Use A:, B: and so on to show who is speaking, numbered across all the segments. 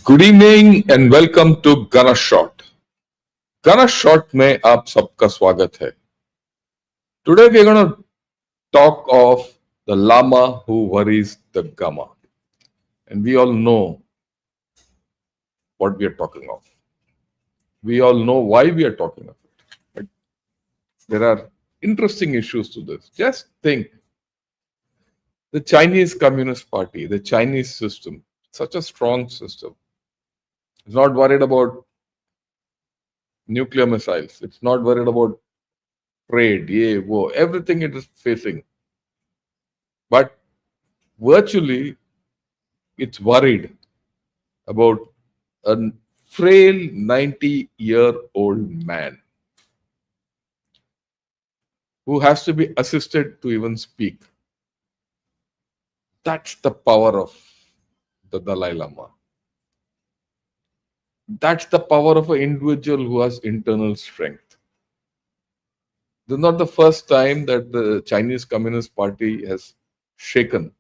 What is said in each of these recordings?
A: Good evening and welcome to गना shot. गना shot में आप सबका स्वागत है। Today we are gonna talk of the llama who worries the gamma, and we all know what we are talking of. We all know why we are talking of it. But there are interesting issues to this. Just think, the Chinese Communist Party, the Chinese system, such a strong system, is not worried about nuclear missiles. It's not worried about trade, war, everything it is facing. But virtually, it's worried about a frail 90-year-old man who has to be assisted to even speak. That's the power of the Dalai Lama. That's the power of an individual who has internal strength. This is not the first time that the Chinese Communist Party has shaken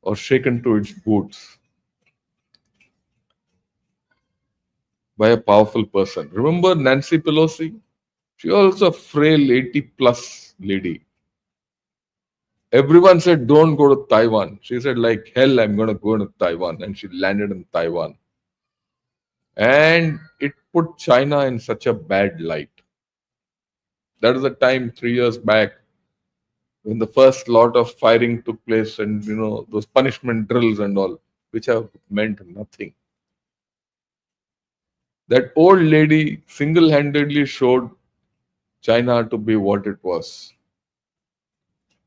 A: to its boots by a powerful person. Remember Nancy Pelosi? She was also a frail 80-plus lady. Everyone said, don't go to Taiwan. She said, like hell, I'm going to go to Taiwan. And she landed in Taiwan. And it put China in such a bad light. That was the time 3 years back when the first lot of firing took place, and those punishment drills and all, which have meant nothing. That old lady single-handedly showed China to be what it was,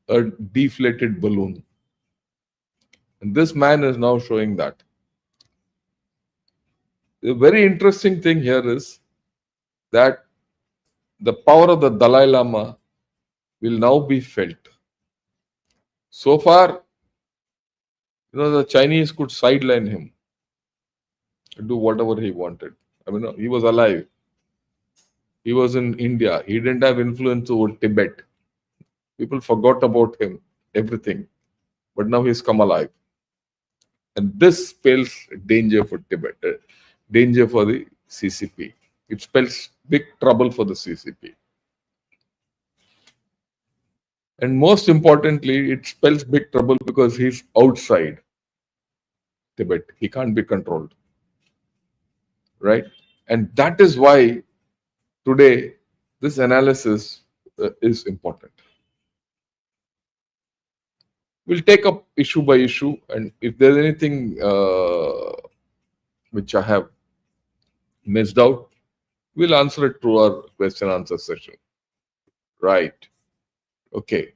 A: a deflated balloon. And this man is now showing that. The very interesting thing here is that the power of the Dalai Lama will now be felt. So far, the Chinese could sideline him, do whatever he wanted. I mean, he was alive. He was in India. He didn't have influence over Tibet. People forgot about him, everything. But now he's come alive. And this spells danger for Tibet, danger for the CCP. It spells big trouble for the CCP. And most importantly, it spells big trouble because he's outside Tibet. He can't be controlled. Right? And that is why today this analysis is important. We'll take up issue by issue, and if there's anything which I have missed out, we'll answer it through our question answer session. Right. Okay.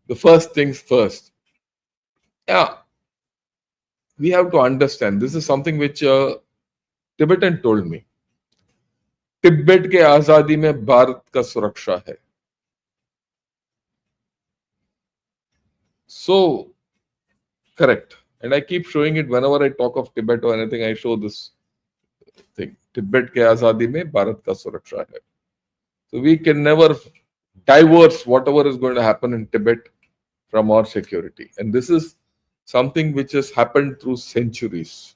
A: The first things first. Yeah. We have to understand, this is something which a Tibetan told me. Tibet के आजादी में भारत का सुरक्षा है. So correct. And I keep showing it whenever I talk of Tibet or anything, I show this thing. Tibet के आजादी में भारत का सुरक्षा है. So we can never diverse whatever is going to happen in Tibet from our security. And this is something which has happened through centuries.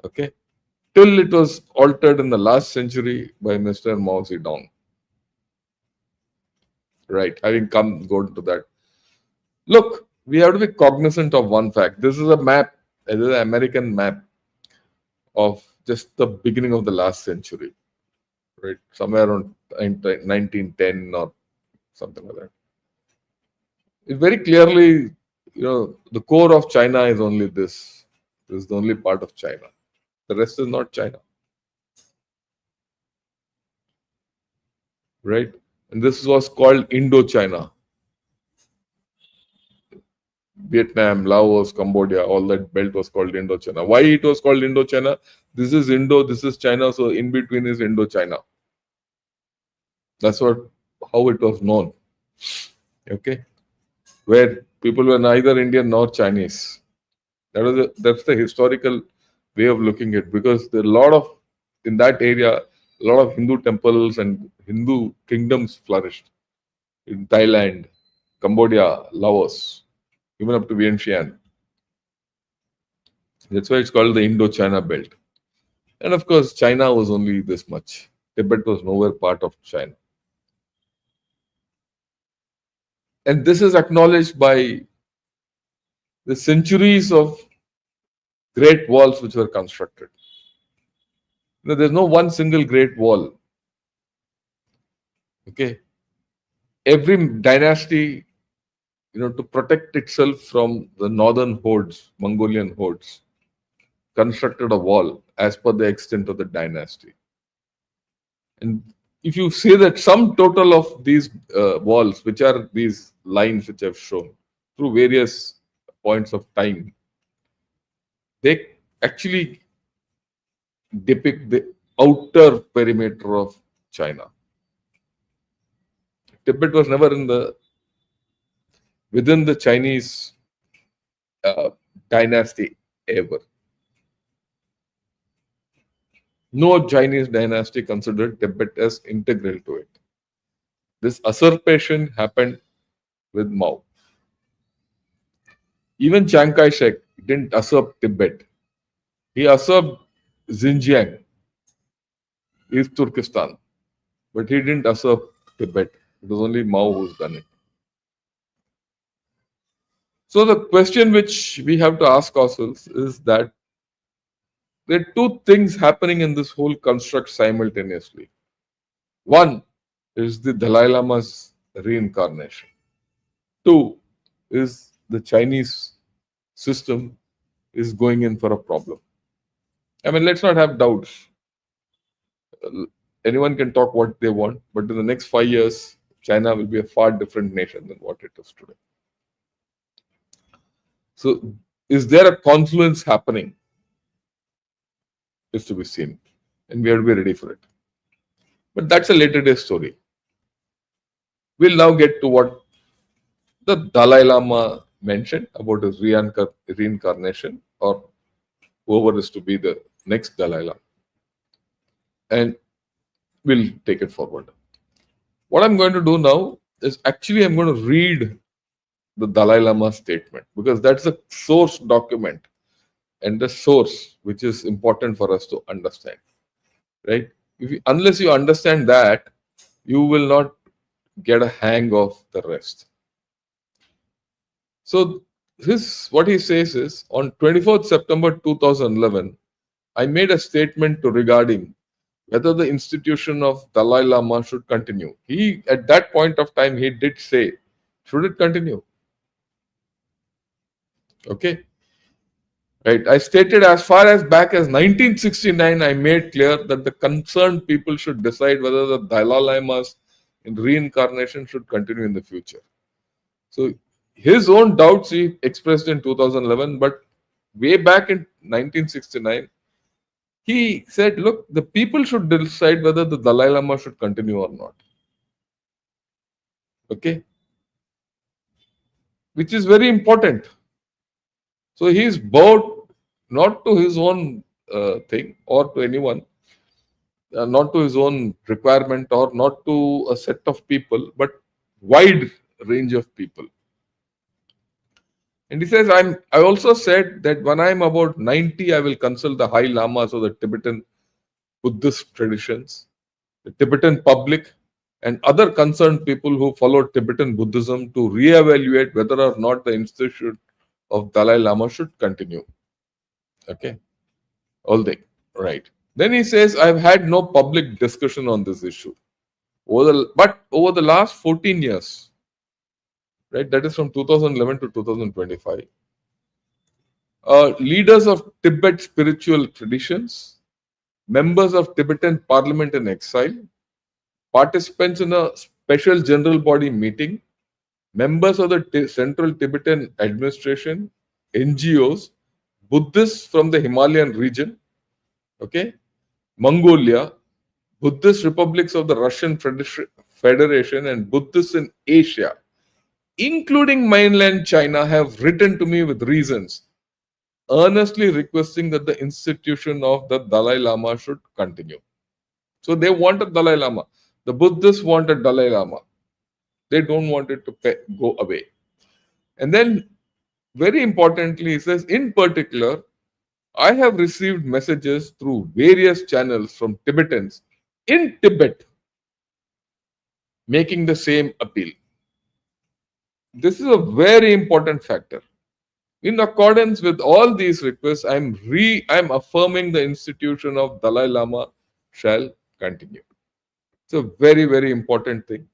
A: Okay. Till it was altered in the last century by Mr. Mao Zedong. Right. Having go into that. Look, we have to be cognizant of one fact. This is a map, this is an American map of just the beginning of the last century. Right. Somewhere around 1910 or something like that. It very clearly, the core of China is only this. This is the only part of China. The rest is not China. Right? And this was called Indochina. Vietnam, Laos, Cambodia, all that belt was called Indochina. Why it was called Indochina? This is Indo, this is China, so in between is Indochina. That's how it was known. Okay? Where people were neither Indian nor Chinese. That's the historical way of looking at it, because there are a lot of, in that area, a lot of Hindu temples and Hindu kingdoms flourished in Thailand, Cambodia, Laos, even up to Vientiane. That's why it's called the Indo-China belt. And of course, China was only this much. Tibet was nowhere part of China. And this is acknowledged by the centuries of great walls which were constructed. There's no one single great wall. Okay. Every dynasty, to protect itself from the northern hordes, Mongolian hordes, constructed a wall as per the extent of the dynasty. And if you say that sum total of these walls, which are these lines which I've shown through various points of time, they actually depict the outer perimeter of China. Tibet was never within the Chinese dynasty ever. No Chinese dynasty considered Tibet as integral to it. This usurpation happened with Mao. Even Chiang Kai-shek didn't usurp Tibet. He usurped Xinjiang, East Turkestan, but he didn't usurp Tibet. It was only Mao who's done it. So the question which we have to ask ourselves is that there are two things happening in this whole construct simultaneously. One is the Dalai Lama's reincarnation. Two is the Chinese system is going in for a problem. I mean, let's not have doubts. Anyone can talk what they want, but in the next 5 years, China will be a far different nation than what it is today. So, is there a confluence happening? Is to be seen, and we have to be ready for it. But that's a later day story. We'll now get to what the Dalai Lama mentioned about his reincarnation, or whoever is to be the next Dalai Lama. And we'll take it forward. What I'm going to do now is actually I'm going to read the Dalai Lama statement, because that's a source document and the source which is important for us to understand. Right? Unless you understand that, you will not get a hang of the rest. So what he says is, on 24th September 2011, I made a statement regarding whether the institution of Dalai Lama should continue. He, at that point of time, he did say, should it continue? Okay. Right. I stated as far as back as 1969, I made clear that the concerned people should decide whether the Dalai Lama's reincarnation should continue in the future. So his own doubts he expressed in 2011, but way back in 1969, he said, look, the people should decide whether the Dalai Lama should continue or not. Okay. Which is very important. So he is bowed not to his own thing or to anyone, not to his own requirement or not to a set of people, but wide range of people. And he says, I also said that when I'm about 90, I will consult the high lamas of the Tibetan Buddhist traditions, the Tibetan public, and other concerned people who follow Tibetan Buddhism to reevaluate whether or not the institution of Dalai Lama should continue. Okay. All day. Right. Then he says, I've had no public discussion on this issue. But over the last 14 years, right, that is from 2011 to 2025, leaders of Tibet spiritual traditions, members of Tibetan Parliament in exile, participants in a special general body meeting, members of the Central Tibetan Administration, NGOs, Buddhists from the Himalayan region, okay, Mongolia, Buddhist republics of the Russian Federation, and Buddhists in Asia, including mainland China, have written to me with reasons, earnestly requesting that the institution of the Dalai Lama should continue. So they want a Dalai Lama. The Buddhists want a Dalai Lama. They don't want it to go away. And then, very importantly, he says, in particular, I have received messages through various channels from Tibetans in Tibet making the same appeal. This is a very important factor. In accordance with all these requests, I'm affirming the institution of Dalai Lama shall continue. It's a very, very important thing.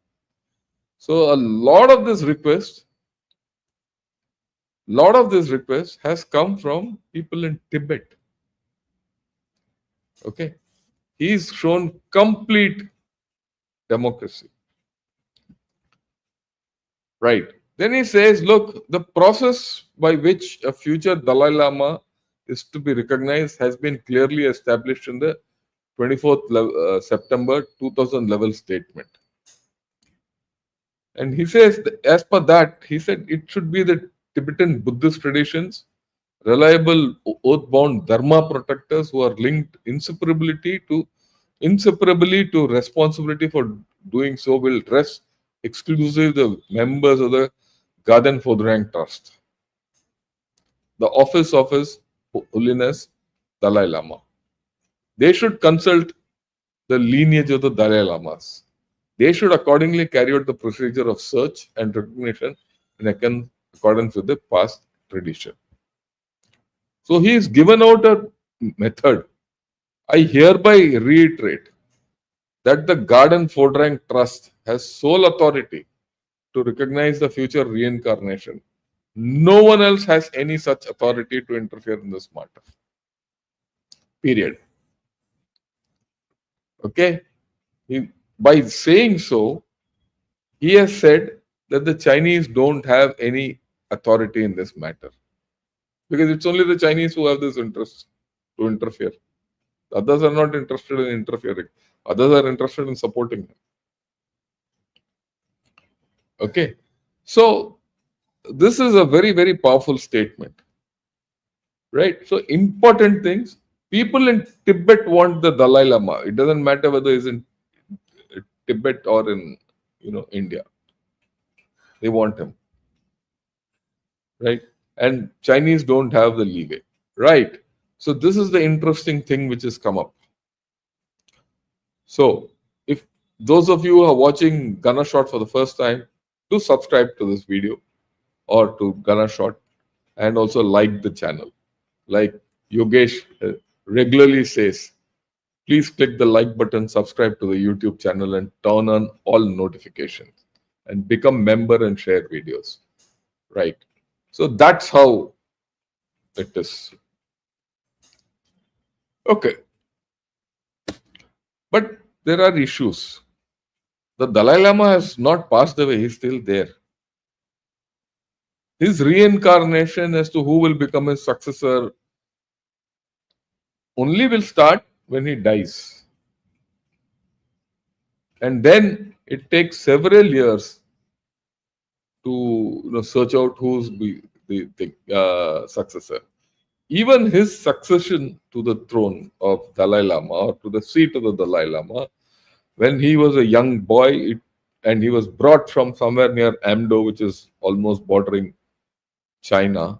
A: So lot of this request has come from people in Tibet. Okay. He's shown complete democracy. Right. Then he says, look, the process by which a future Dalai Lama is to be recognized has been clearly established in the 24th September 2011 statement. And he says, as per that, he said it should be the Tibetan Buddhist traditions, reliable oath-bound Dharma protectors who are linked inseparably to responsibility for doing so will rest exclusively the members of the Garden Phodrang Trust, the office of His Holiness Dalai Lama. They should consult the lineage of the Dalai Lamas. They should accordingly carry out the procedure of search and recognition in accordance with the past tradition. So he is given out a method. I hereby reiterate that the Garden Phodrang Trust has sole authority to recognize the future reincarnation. No one else has any such authority to interfere in this matter. Period. Okay? By saying so, he has said that the Chinese don't have any authority in this matter. Because it's only the Chinese who have this interest to interfere. Others are not interested in interfering. Others are interested in supporting him. Okay. So this is a very, very powerful statement. Right? So important things. People in Tibet want the Dalai Lama. It doesn't matter whether he's in Tibet or in India. They want him. Right? And Chinese don't have the leeway. Right. So this is the interesting thing which has come up. So if those of you who are watching Gunner Shot for the first time, do subscribe to this video or to Gunner Shot and also like the channel. Like Yogesh regularly says, please click the like button, subscribe to the YouTube channel and turn on all notifications and become member and share videos. Right. So that's how it is. Okay. But there are issues. The Dalai Lama has not passed away, he's still there. His reincarnation as to who will become his successor only will start when he dies. And then it takes several years to search out who's the successor. Even his succession to the throne of Dalai Lama or to the seat of the Dalai Lama, when he was a young boy and he was brought from somewhere near Amdo, which is almost bordering China,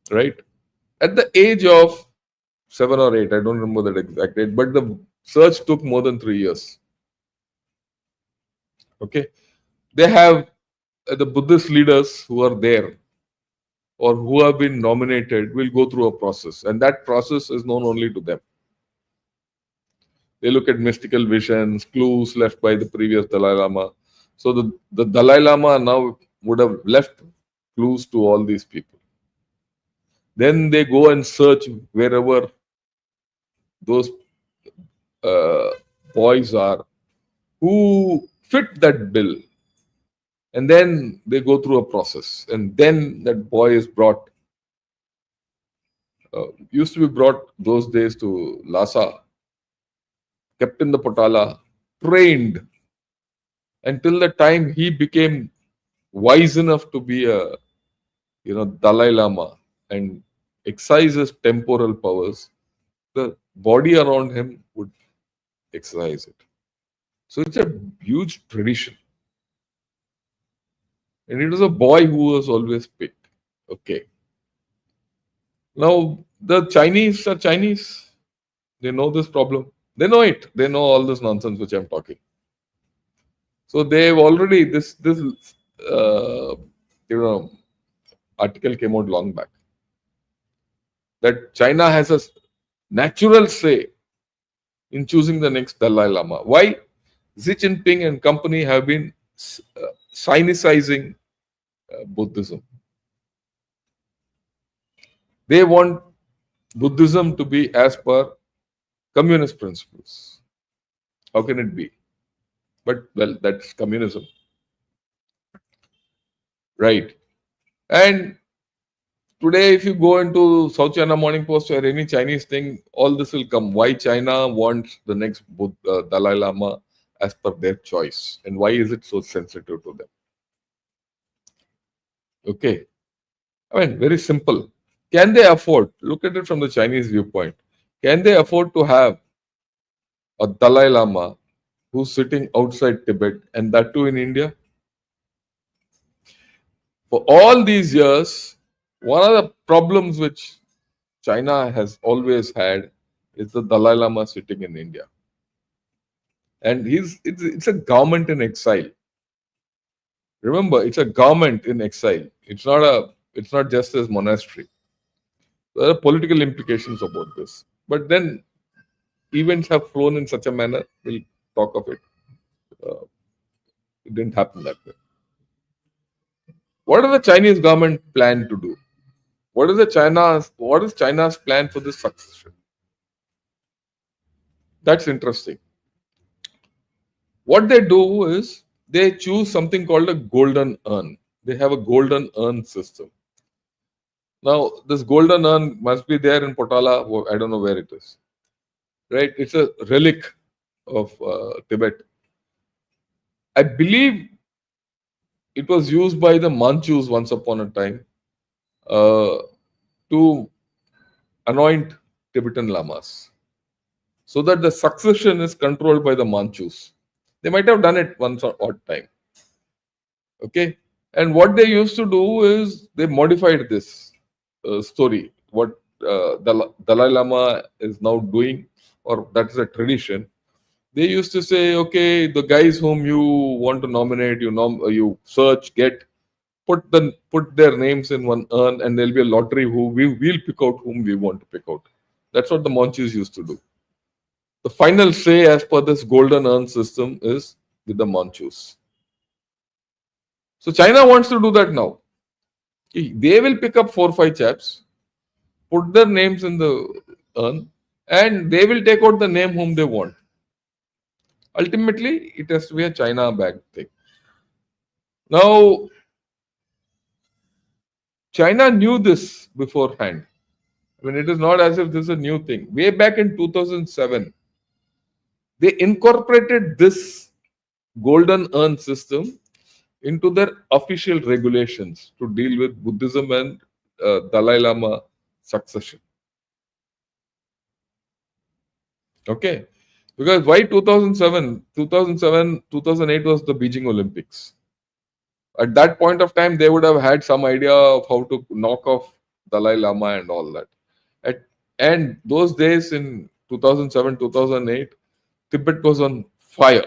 A: right? At the age of 7 or 8, I don't remember that exact date, but the search took more than 3 years. Okay. They have the Buddhist leaders who are there or who have been nominated will go through a process, and that process is known only to them. They look at mystical visions, clues left by the previous Dalai Lama. So the Dalai Lama now would have left clues to all these people. Then they go and search wherever those boys are who fit that bill. And then they go through a process. And then that boy is brought, used to be brought those days to Lhasa, kept in the Potala, trained until the time he became wise enough to be a Dalai Lama and exercise his temporal powers. The body around him would exercise it. So it's a huge tradition. And it was a boy who was always picked. Okay. Now, the Chinese are Chinese. They know this problem. They know it. They know all this nonsense which I'm talking. So they've already this uh, you know article came out long back that China has a natural say in choosing the next Dalai Lama. Why? Xi Jinping and company have been Sinicizing Buddhism. They want Buddhism to be as per communist principles. How can it be? But well, that's communism, right? And today, if you go into South China Morning Post or any Chinese thing, all this will come. Why China wants the next Dalai Lama as per their choice, and why is it so sensitive to them? Okay, I mean, very simple. Can they afford? Look at it from the Chinese viewpoint. Can they afford to have a Dalai Lama who's sitting outside Tibet, and that too in India? For all these years, one of the problems which China has always had is the Dalai Lama sitting in India. And it's a government in exile. Remember, it's a government in exile. It's not just a monastery. There are political implications about this. But then events have flown in such a manner, we'll talk of it. Uh, it didn't happen that way. What does the Chinese government plan to do? What is China's plan for this succession? That's interesting. What they do is they choose something called a golden urn. They have a golden urn system. Now, this golden urn must be there in Potala. I don't know where it is. Right? It's a relic of Tibet. I believe it was used by the Manchus once upon a time uh, to anoint Tibetan lamas so that the succession is controlled by the Manchus. They might have done it once or odd time. Okay. And what they used to do is they modified this story. What Dalai Lama is now doing, or that's a tradition. They used to say, okay, the guys whom you want to nominate, you search, get, put their names in one urn, and there'll be a lottery who we'll pick out whom we want to pick out. That's what the Monchis used to do. The final say, as per this golden urn system, is with the Manchus. So China wants to do that now. They will pick up 4 or 5 chaps, put their names in the urn, and they will take out the name whom they want. Ultimately, it has to be a China bag thing. Now, China knew this beforehand. I mean, it is not as if this is a new thing. Way back in 2007, they incorporated this golden urn system into their official regulations to deal with Buddhism and Dalai Lama succession. Okay. Because why 2007? 2008 was the Beijing Olympics. At that point of time, they would have had some idea of how to knock off Dalai Lama and all that. And those days in 2007, 2008, Tibet was on fire.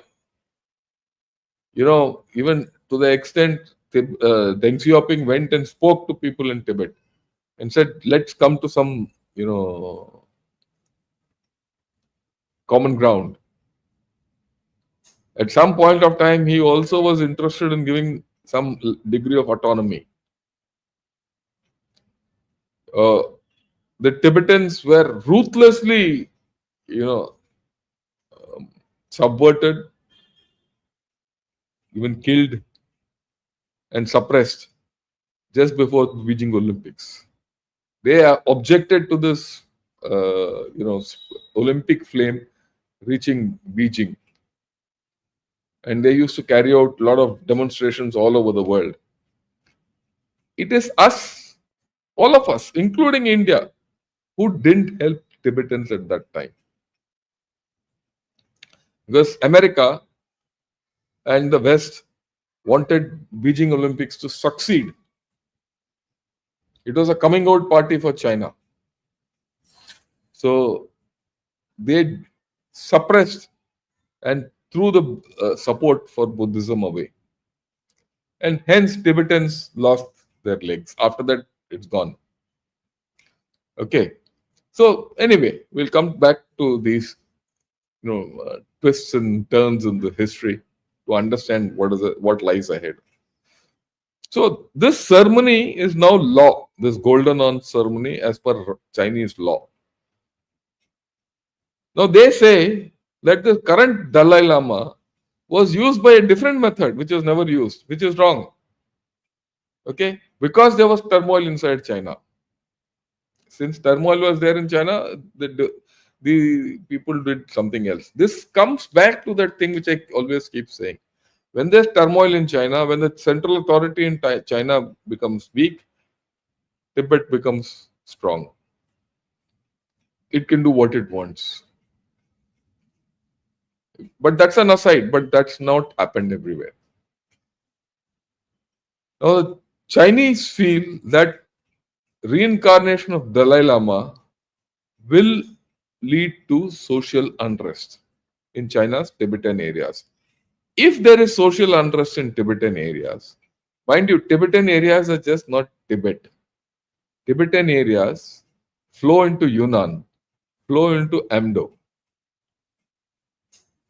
A: Even to the extent Deng Xiaoping went and spoke to people in Tibet and said, let's come to some, common ground. At some point of time, he also was interested in giving some degree of autonomy. The Tibetans were ruthlessly, subverted, even killed and suppressed just before the Beijing Olympics. They objected to this, Olympic flame reaching Beijing. And they used to carry out a lot of demonstrations all over the world. It is us, all of us, including India, who didn't help Tibetans at that time. Because America and the West wanted Beijing Olympics to succeed. It was a coming out party for China. So they suppressed and threw the support for Buddhism away. And hence Tibetans lost their legs. After that, it's gone. Okay. So anyway, we'll come back to these twists and turns in the history to understand what lies ahead. So this ceremony is now law. This golden horn ceremony, as per Chinese law. Now they say that the current Dalai Lama was used by a different method, which was never used, which is wrong. Okay, because there was turmoil inside China. Since turmoil was there in China, the people did something else. This comes back to that thing which I always keep saying. When there's turmoil in China, when the central authority in China becomes weak, Tibet becomes strong. It can do what it wants. But that's an aside, but that's not happened everywhere. Now, the Chinese feel that reincarnation of Dalai Lama will lead to social unrest in China's Tibetan areas. If there is social unrest in Tibetan areas, mind you, Tibetan areas are just not Tibet. Tibetan areas flow into Yunnan, flow into Amdo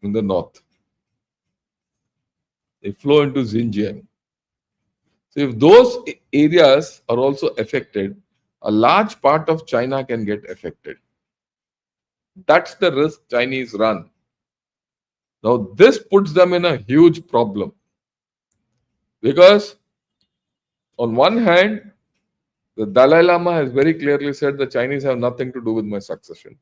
A: in the north. They flow into Xinjiang. So if those areas are also affected, a large part of China can get affected. That's the risk Chinese run. Now this puts them in a huge problem. Because on one hand, the Dalai Lama has very clearly said the Chinese have nothing to do with my succession.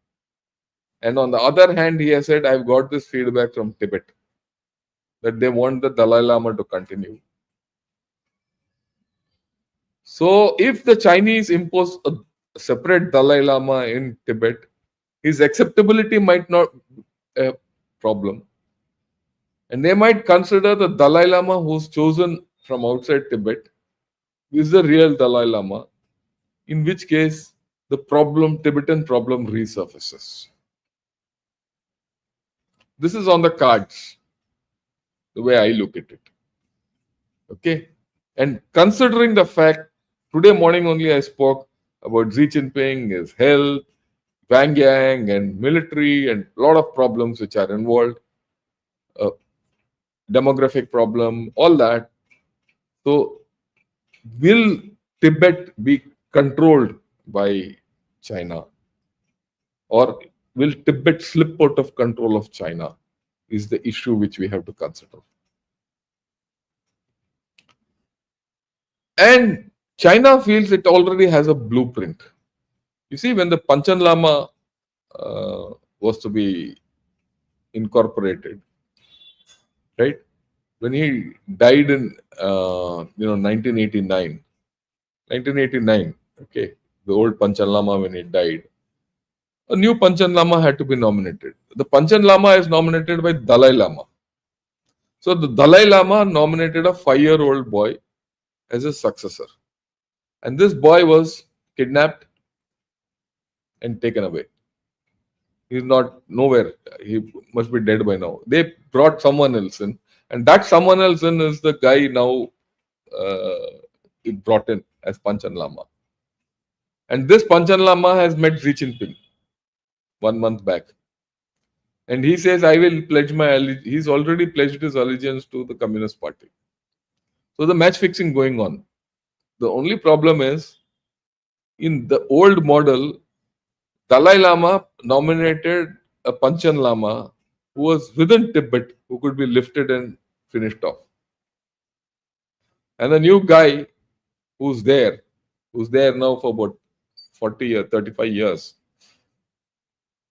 A: And on the other hand, he has said, I've got this feedback from Tibet that they want the Dalai Lama to continue. So if the Chinese impose a separate Dalai Lama in Tibet, his acceptability might not be a problem. And they might consider the Dalai Lama who's chosen from outside Tibet is the real Dalai Lama, in which case the Tibetan problem resurfaces. This is on the cards, the way I look at it. Okay. And considering the fact, today morning only I spoke about Xi Jinping, his health, Wang Yang, and military, and a lot of problems which are involved, demographic problem, all that. So, will Tibet be controlled by China? Or will Tibet slip out of control of China? Is the issue which we have to consider. And China feels it already has a blueprint. You see, when the Panchen Lama was to be incorporated, right? When he died in 1989, okay, the old Panchen Lama, when he died, a new Panchen Lama had to be nominated. The Panchen Lama is nominated by Dalai Lama. So the Dalai Lama nominated a 5-year-old boy as his successor. And this boy was kidnapped and taken away. He's not nowhere. He must be dead by now. They brought someone else in. And that someone else in is the guy now brought in as Panchen Lama. And this Panchen Lama has met Xi Jinping 1 month back. And he says, I will pledge he's already pledged his allegiance to the Communist Party. So the match fixing going on. The only problem is, in the old model, Dalai Lama nominated a Panchen Lama who was within Tibet, who could be lifted and finished off. And the new guy who's there now for about 40 or 35 years,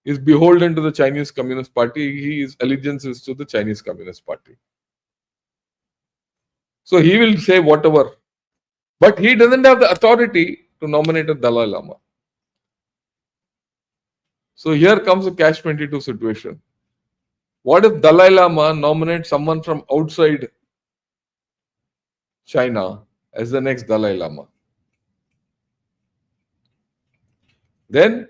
A: is beholden to the Chinese Communist Party. His allegiance is to the Chinese Communist Party. So he will say whatever. But he doesn't have the authority to nominate a Dalai Lama. So here comes a catch-22 situation. What if Dalai Lama nominates someone from outside China as the next Dalai Lama? Then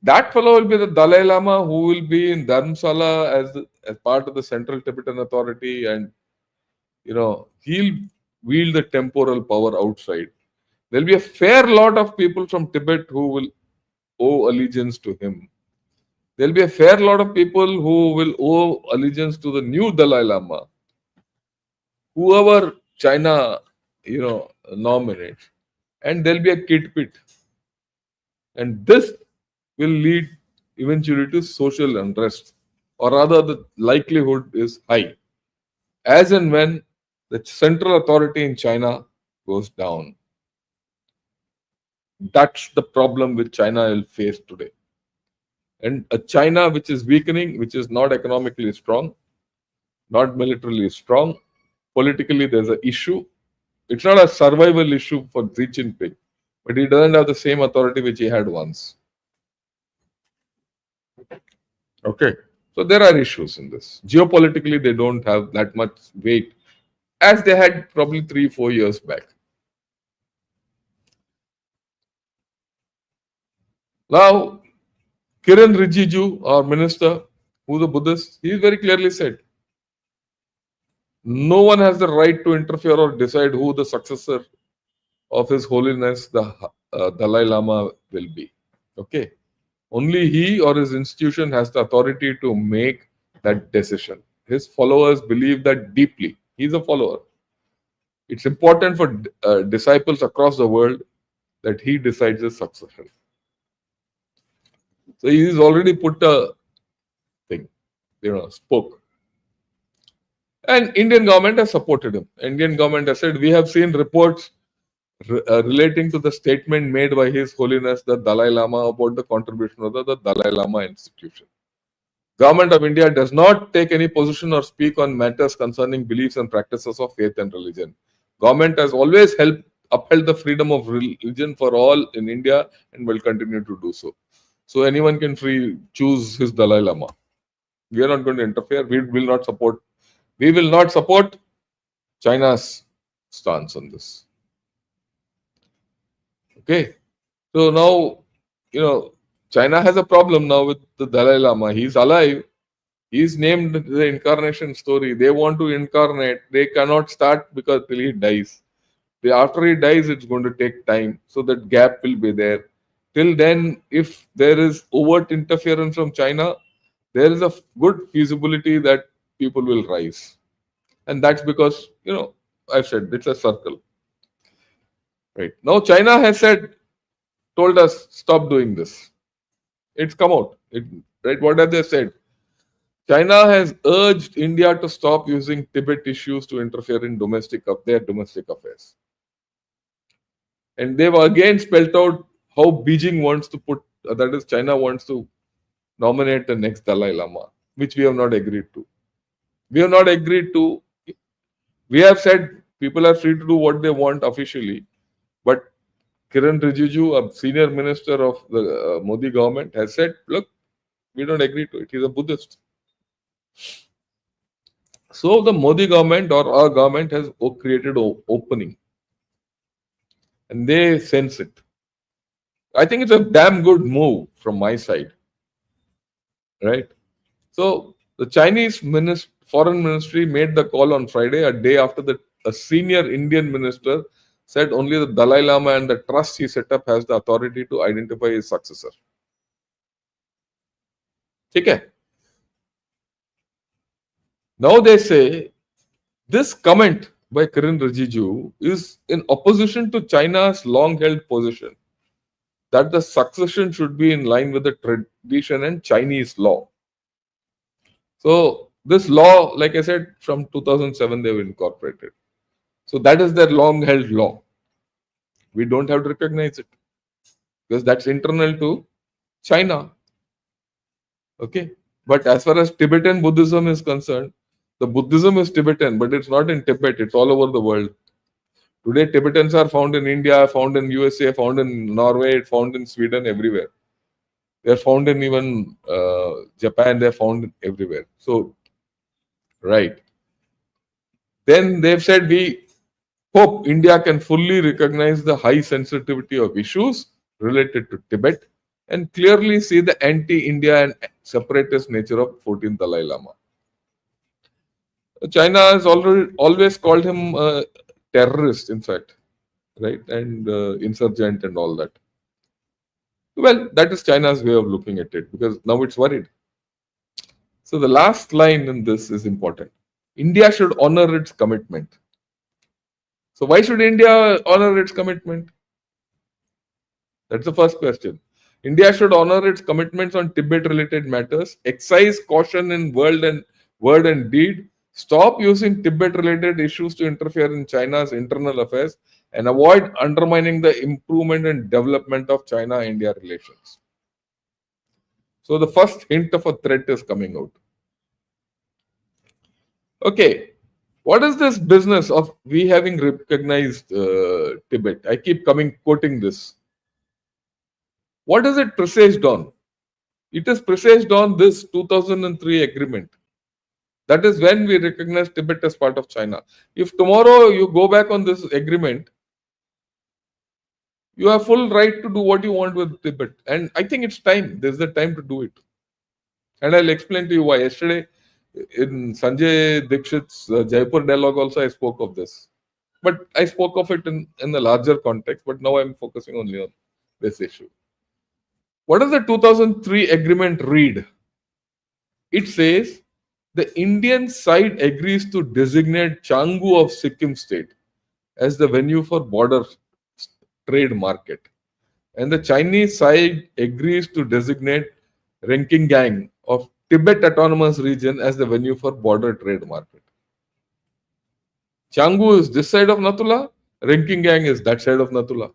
A: That fellow will be the Dalai Lama, who will be in Dharamsala as part of the Central Tibetan Authority, and he'll wield the temporal power outside. There'll be a fair lot of people from Tibet who will owe allegiance to him. There'll be a fair lot of people who will owe allegiance to the new Dalai Lama, whoever China, nominates, and there'll be a kid pit, and this will lead eventually to social unrest, or rather, the likelihood is high, as and when the central authority in China goes down. That's the problem which China will face today. And a China which is weakening, which is not economically strong, not militarily strong, politically there's an issue. It's not a survival issue for Xi Jinping, but he doesn't have the same authority which he had once. Okay. So there are issues in this. Geopolitically, they don't have that much weight as they had probably 3-4 years back. Now, Kiran Rijiju, our minister, who's a Buddhist, he very clearly said, no one has the right to interfere or decide who the successor of His Holiness the Dalai Lama will be. Okay. Only he or his institution has the authority to make that decision. His followers believe that deeply. He's a follower. It's important for disciples across the world that he decides his succession. So he's already put a thing, spoke. And Indian government has supported him. Indian government has said, we have seen reports relating to the statement made by His Holiness the Dalai Lama about the contribution of the Dalai Lama institution. Government of India does not take any position or speak on matters concerning beliefs and practices of faith and religion. Government has always upheld the freedom of religion for all in India and will continue to do so. So anyone can choose his Dalai Lama. We are not going to interfere. We will not support China's stance on this. Okay. So now, China has a problem now with the Dalai Lama. He's alive. He's named the incarnation story. They want to incarnate. They cannot start because till he dies. After he dies, it's going to take time. So that gap will be there. Till then, if there is overt interference from China, there is a good feasibility that people will rise. And that's because, I've said it's a circle. Right. Now China has told us, stop doing this. It's come out. Right. What have they said? China has urged India to stop using Tibet issues to interfere in their domestic affairs. And they've again spelled out how Beijing wants to that is, China wants to nominate the next Dalai Lama, which we have not agreed to. We have not agreed to. We have said people are free to do what they want officially, but Kiran Rijiju, a senior minister of the Modi government, has said, look, we don't agree to it. He's a Buddhist. So the Modi government or our government has created an opening. And they sense it. I think it's a damn good move from my side. Right? So the Chinese foreign ministry made the call on Friday, a day after a senior Indian minister said only the Dalai Lama and the trust he set up has the authority to identify his successor. Okay. Now they say this comment by Kiran Rijiju is in opposition to China's long-held position that the succession should be in line with the tradition and Chinese law. So this law, like I said, from 2007 they've incorporated. So that is their long-held law. We don't have to recognize it because that's internal to China. Okay. But as far as Tibetan Buddhism is concerned, the Buddhism is Tibetan, but it's not in Tibet. It's all over the world. Today, Tibetans are found in India, found in USA, found in Norway, found in Sweden, everywhere. They're found in even Japan. They're found everywhere. So, right. Then they've said we hope India can fully recognize the high sensitivity of issues related to Tibet and clearly see the anti-India and separatist nature of 14th Dalai Lama. China has already always called him a terrorist, in fact, right, and insurgent and all that. Well, that is China's way of looking at it because now it's worried. So the last line in this is important. India should honor its commitment. So why should India honor its commitment? That's the first question. India should honor its commitments on Tibet-related matters, exercise caution in word and deed, stop using Tibet-related issues to interfere in China's internal affairs, and avoid undermining the improvement and development of China-India relations. So the first hint of a threat is coming out. Okay, what is this business of we having recognized Tibet? I keep quoting this. What is it presaged on? It is presaged on this 2003 agreement. That is when we recognize Tibet as part of China. If tomorrow you go back on this agreement, you have full right to do what you want with Tibet. And I think it's time. There's the time to do it. And I'll explain to you why. Yesterday, in Sanjay Dikshit's Jaipur dialogue, also I spoke of this. But I spoke of it in the larger context. But now I'm focusing only on this issue. What does the 2003 agreement read? It says the Indian side agrees to designate Changu of Sikkim state as the venue for border trade market. And the Chinese side agrees to designate Renkingang of Tibet Autonomous Region as the venue for border trade market. Changu is this side of Natula, Renkingang is that side of Natula.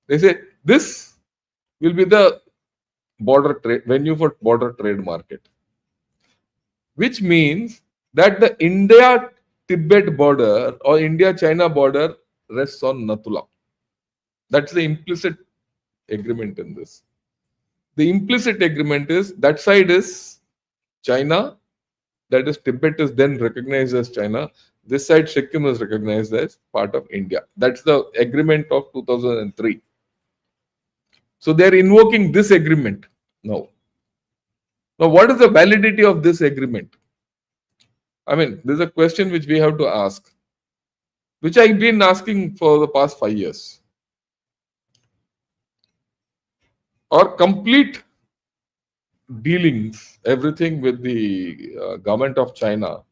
A: They say this will be the venue for border trade market, which means that the India-Tibet border or India-China border rests on Natula. That's the implicit agreement in this. The implicit agreement is that side is China, that is Tibet is then recognized as China. This side Sikkim is recognized as part of India. That's the agreement of 2003. So they are invoking this agreement now. Now, what is the validity of this agreement? I mean, there's a question which we have to ask, which I've been asking for the past 5 years. Our complete dealings, everything with the government of China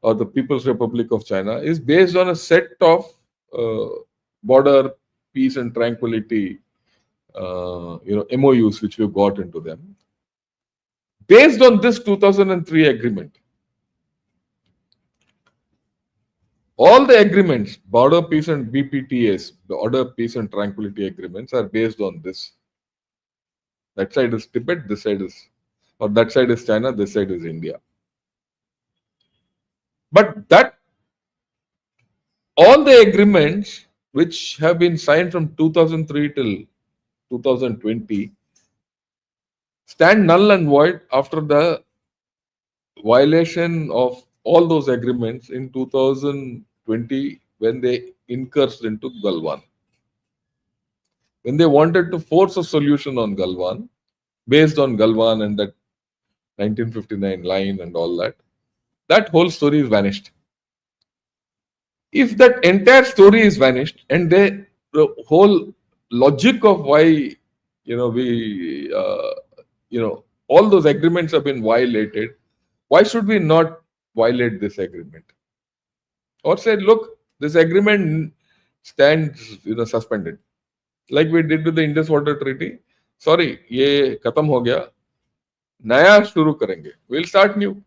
A: or the People's Republic of China is based on a set of border peace and tranquility, MOUs which we've got into them. Based on this 2003 agreement, all the agreements, border peace and BPTAs, the border peace and tranquility agreements, are based on this. That side is Tibet, this side is, or that side is China, this side is India. But that all the agreements which have been signed from 2003 till 2020 stand null and void after the violation of all those agreements in 2020 when they incursed into Galwan. When they wanted to force a solution on Galwan, based on Galwan and that 1959 line and all that, that whole story is vanished. If that entire story is vanished and the whole logic of why all those agreements have been violated, why should we not violate this agreement? Or say, look, this agreement stands suspended. Like we did with the Indus Water Treaty. Sorry, ये खत्म हो गया, नया शुरू करेंगे. We'll start new.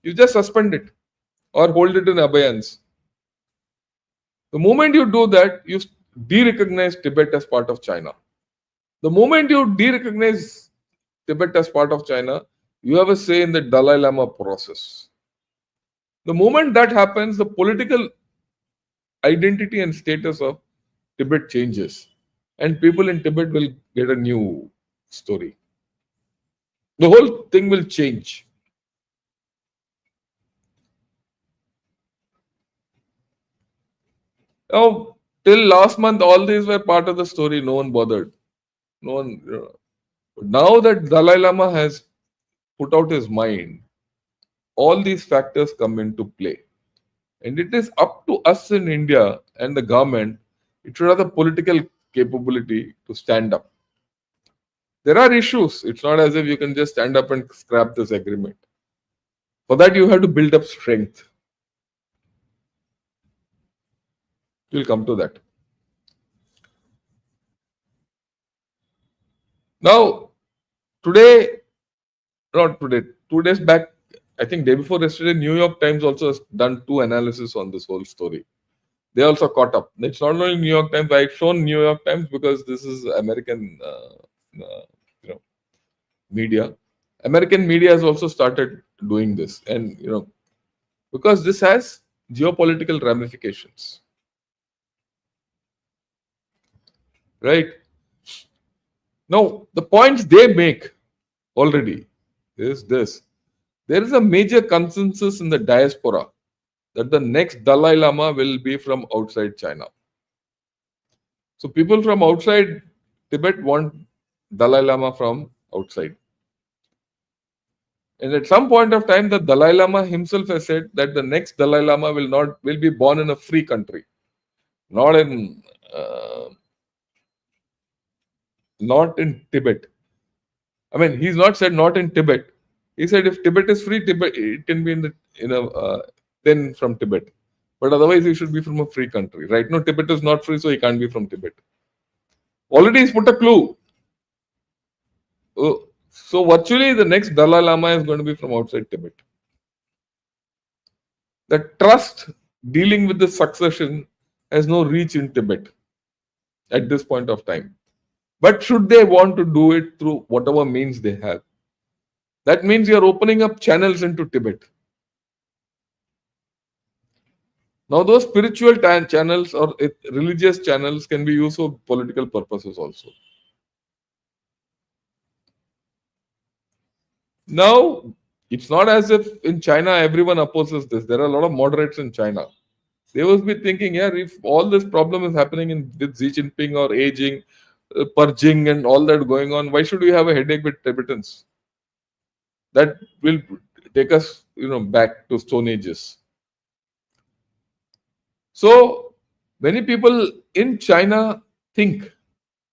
A: You just suspend it or hold it in abeyance. The moment you do that, you de-recognize Tibet as part of China. The moment you de-recognize Tibet as part of China, you have a say in the Dalai Lama process. The moment that happens, the political identity and status of Tibet changes. And people in Tibet will get a new story. The whole thing will change. Now, till last month, all these were part of the story. No one bothered. No one. Now that Dalai Lama has put out his mind, all these factors come into play. And it is up to us in India and the government, it should have the political capability to stand up. There are issues. It's not as if you can just stand up and scrap this agreement. For that, you have to build up strength. We'll come to that. Now, today, not today, 2 days back, I think day before yesterday, New York Times also has done two analysis on this whole story. They also caught up. It's not only New York Times. I've shown New York Times because this is American, you know, media. American media has also started doing this, and because this has geopolitical ramifications, right? Now, the points they make already is this: there is a major consensus in the diaspora that the next Dalai Lama will be from outside China. So people from outside Tibet want Dalai Lama from outside. And at some point of time, the Dalai Lama himself has said that the next Dalai Lama will be born in a free country, not in not in Tibet. I mean, he's not said not in Tibet. He said if Tibet is free, Tibet it can be in the then from Tibet. But otherwise, he should be from a free country. Right now, Tibet is not free, so he can't be from Tibet. Already, he's put a clue. So virtually, the next Dalai Lama is going to be from outside Tibet. The trust dealing with the succession has no reach in Tibet at this point of time. But should they want to do it through whatever means they have, that means you're opening up channels into Tibet. Now, those spiritual channels or religious channels can be used for political purposes also. Now, it's not as if in China everyone opposes this. There are a lot of moderates in China. They must be thinking, yeah, if all this problem is happening with Xi Jinping or aging, purging, and all that going on, why should we have a headache with Tibetans? That will take us, back to Stone Ages. So many people in China think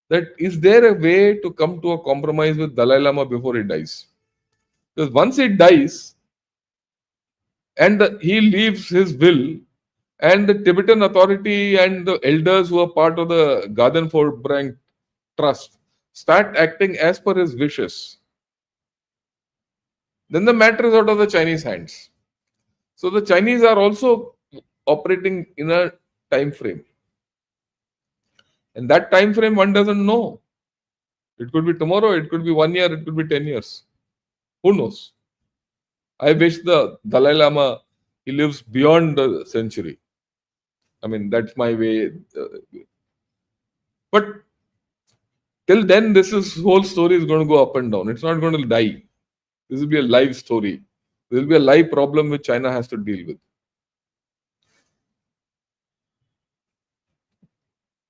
A: that is there a way to come to a compromise with Dalai Lama before he dies? Because once he dies and he leaves his will, and the Tibetan authority and the elders who are part of the Garden Forbrang Trust start acting as per his wishes, then the matter is out of the Chinese hands. So the Chinese are also operating in a time frame. And that time frame one doesn't know. It could be tomorrow, it could be 1 year, it could be 10 years. Who knows? I wish the Dalai Lama, he lives beyond the century. I mean, that's my way. But till then, whole story is going to go up and down. It's not going to die. This will be a live story. There will be a live problem which China has to deal with.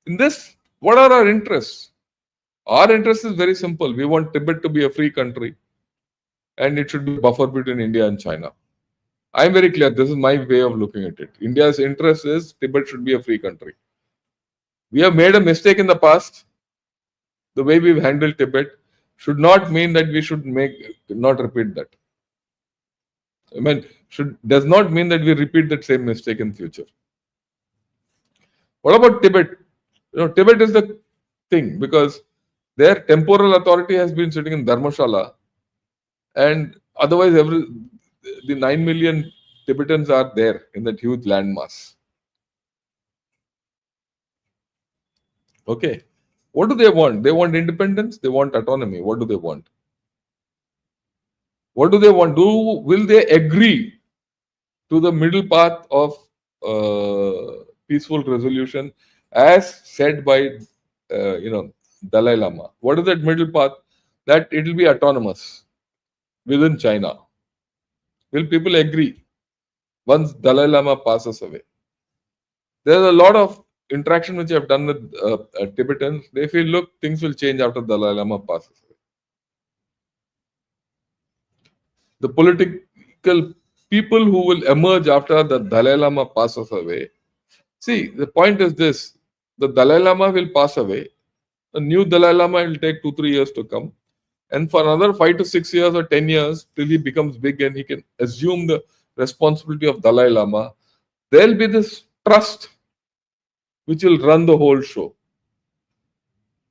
A: In this, what are our interests? Our interest is very simple. We want Tibet to be a free country, and it should be a buffer between India and China. I'm very clear. This is my way of looking at it. India's interest is Tibet should be a free country. We have made a mistake in the past. The way we've handled Tibet should not mean that we should not repeat that. I mean, does not mean that we repeat that same mistake in future. What about Tibet? Tibet is the thing because their temporal authority has been sitting in Dharmashala, and otherwise the 9 million Tibetans are there in that huge landmass. Okay. What do they want? They want independence. They want autonomy. What do they want? What do they want? Will they agree to the middle path of peaceful resolution as said by Dalai Lama? What is that middle path? That it will be autonomous within China. Will people agree once Dalai Lama passes away? There is a lot of interaction which I've done with Tibetans, they feel, look, things will change after Dalai Lama passes away. The political people who will emerge after the Dalai Lama passes away. See, the point is this: the Dalai Lama will pass away. A new Dalai Lama will take 2-3 years to come, and for another 5 to 6 years or 10 years till he becomes big and he can assume the responsibility of Dalai Lama, there will be this trust which will run the whole show.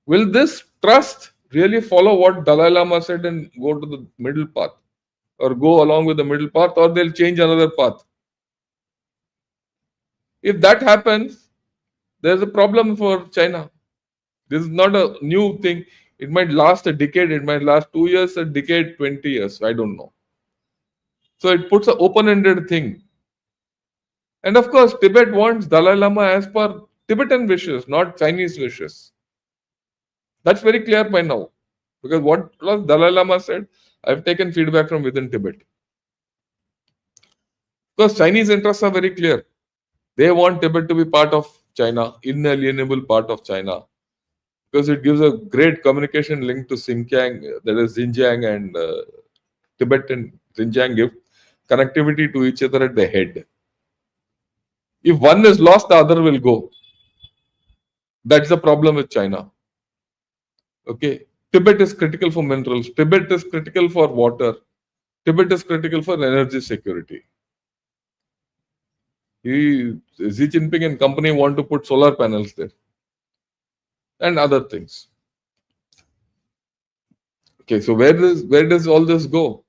A: Will this trust really follow what Dalai Lama said and go to the middle path, or go along with the middle path, or they'll change another path? If that happens, there's a problem for China. This is not a new thing. It might last a decade, it might last 2 years, a decade, 20 years. I don't know. So it puts an open ended thing. And of course, Tibet wants Dalai Lama as per Tibetan wishes, not Chinese wishes. That's very clear by now. Because what Dalai Lama said, I've taken feedback from within Tibet. Because Chinese interests are very clear. They want Tibet to be part of China, inalienable part of China, because it gives a great communication link to Xinjiang, that is Xinjiang and Tibet and Xinjiang give connectivity to each other at the head. If one is lost, the other will go. That's the problem with China. Okay. Tibet is critical for minerals. Tibet is critical for water. Tibet is critical for energy security. Xi Jinping and company want to put solar panels there and other things. Okay, so where does all this go?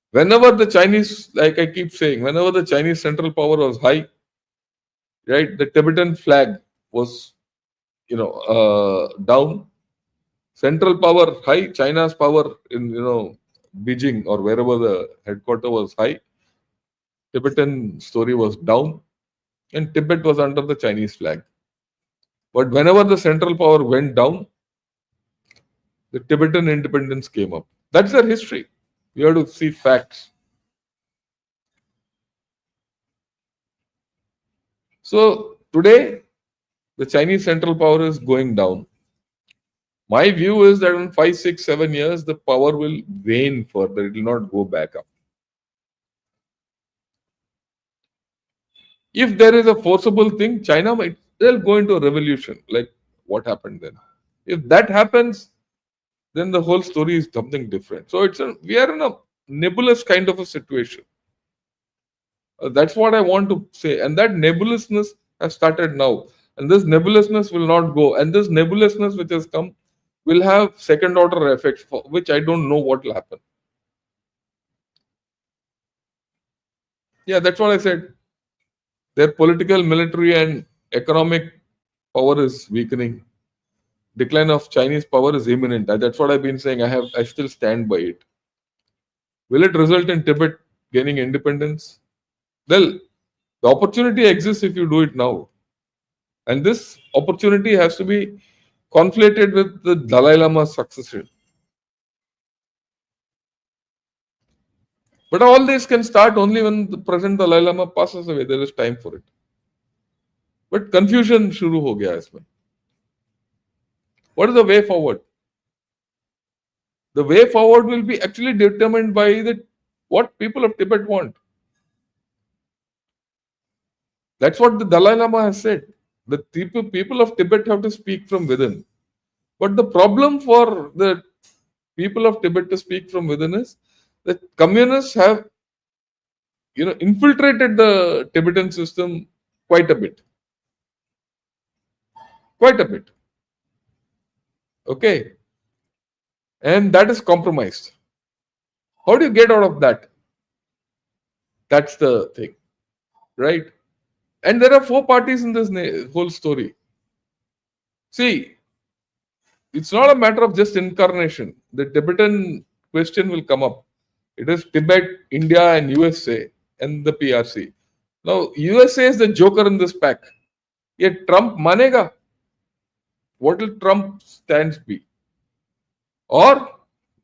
A: Whenever the Chinese, like I keep saying, whenever the Chinese central power was high, right, the Tibetan flag was, down. Central power high, China's power in Beijing or wherever the headquarter was high, Tibetan story was down, and Tibet was under the Chinese flag. But whenever the central power went down, the Tibetan independence came up. That's their history. You have to see facts. So today, the Chinese central power is going down. My view is that in 5, 6, 7 years, the power will wane further. It will not go back up. If there is a forcible thing, China might they'll go into a revolution, like what happened then. If that happens, then the whole story is something different. So we are in a nebulous kind of a situation. That's what I want to say. And that nebulousness has started now. And this nebulousness will not go. And this nebulousness which has come will have second order effects, for which I don't know what will happen. Yeah, that's what I said. Their political, military, and economic power is weakening. Decline of Chinese power is imminent. That's what I've been saying. I still stand by it. Will it result in Tibet gaining independence? Well, the opportunity exists if you do it now. And this opportunity has to be conflated with the Dalai Lama's succession. But all this can start only when the present Dalai Lama passes away. There is time for it. But confusion shuru ho gaya isme. What is the way forward? The way forward will be actually determined by what people of Tibet want. That's what the Dalai Lama has said. The people of Tibet have to speak from within. But the problem for the people of Tibet to speak from within is that communists have infiltrated the Tibetan system quite a bit. Quite a bit. Okay. And that is compromised. How do you get out of that? That's the thing. Right? And there are 4 parties in this whole story. See, it's not a matter of just incarnation. The Tibetan question will come up. It is Tibet, India, and USA, and the PRC. Now, USA is the joker in this pack. Yet Trump manega. What will Trump's stance be? Or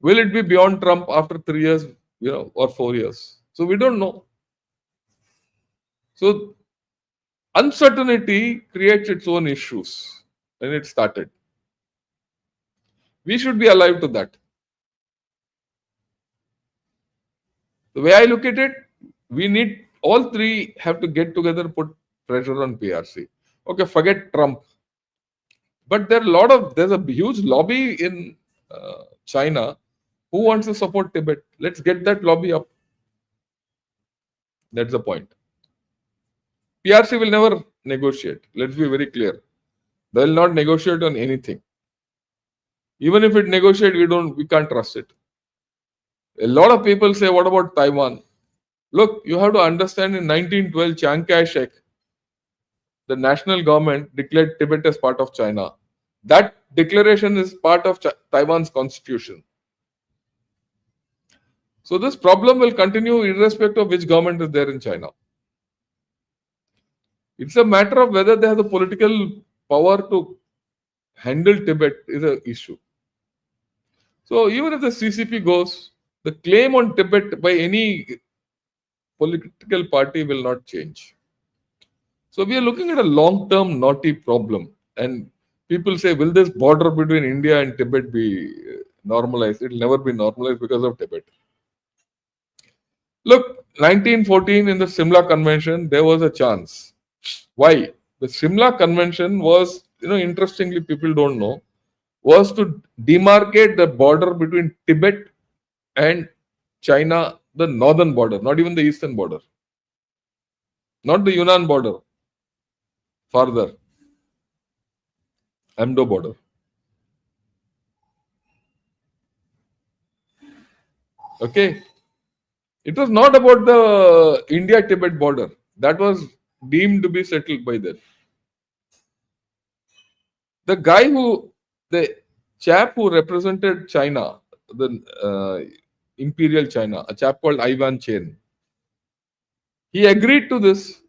A: will it be beyond Trump after 3 years, or 4 years? So we don't know. So Uncertainty creates its own issues when it started. We should be alive to that. The way I look at it, we need all three have to get together, put pressure on PRC. Okay, forget Trump. But there's a huge lobby in China who wants to support Tibet. Let's get that lobby up. That's the point. PRC will never negotiate. Let's be very clear. They will not negotiate on anything. Even if it negotiate, we can't trust it. A lot of people say, what about Taiwan? Look, you have to understand in 1912, Chiang Kai-shek, the national government declared Tibet as part of China. That declaration is part of Taiwan's constitution. So this problem will continue irrespective of which government is there in China. It's a matter of whether they have the political power to handle Tibet is an issue. So even if the CCP goes, the claim on Tibet by any political party will not change. So we are looking at a long-term knotty problem. And people say, will this border between India and Tibet be normalized? It will never be normalized because of Tibet. Look, 1914 in the Simla Convention, there was a chance. Why? The Simla Convention was, interestingly, people don't know, was to demarcate the border between Tibet and China, the northern border, not even the eastern border, not the Yunnan border, farther, Amdo border. Okay. It was not about the India-Tibet border. That was deemed to be settled by them. The chap who represented China, the Imperial China, a chap called Ivan Chen, he agreed to this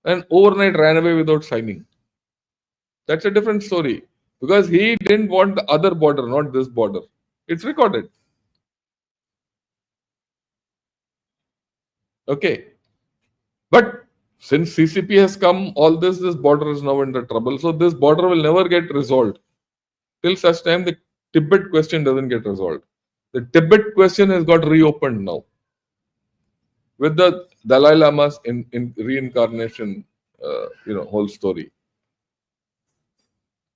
A: and overnight ran away without signing. That's a different story because he didn't want the other border, not this border. It's recorded. Okay. But since CCP has come, all this border is now under trouble. So this border will never get resolved till such time the Tibet question doesn't get resolved. The Tibet question has got reopened now with the Dalai Lama's in reincarnation, whole story.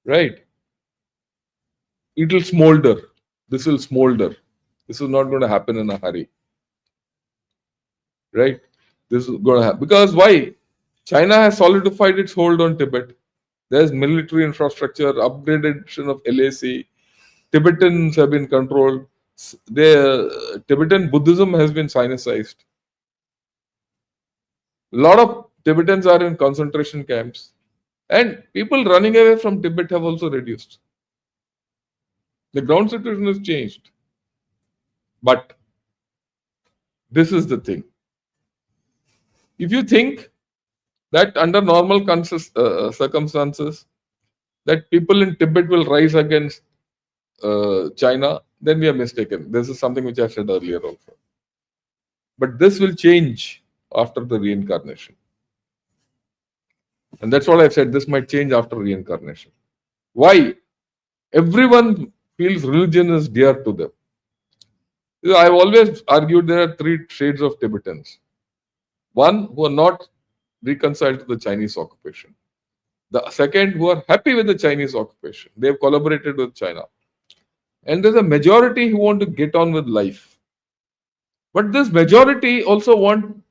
A: Right? It will smolder. This will smolder. This is not going to happen in a hurry. Right? This is going to happen. Because why? China has solidified its hold on Tibet. There's military infrastructure, upgradation of LAC. Tibetans have been controlled. Tibetan Buddhism has been Sinicized. A lot of Tibetans are in concentration camps. And people running away from Tibet have also reduced. The ground situation has changed. But this is the thing. If you think that under normal circumstances, that people in Tibet will rise against China, then we are mistaken. This is something which I said earlier also. But this will change after the reincarnation. And that's what I've said. This might change after reincarnation. Why? Everyone feels religion is dear to them. I've always argued there are three shades of Tibetans. One, who are not reconciled to the Chinese occupation. The second, who are happy with the Chinese occupation. They've collaborated with China. And there's a majority who want to get on with life. But this majority also want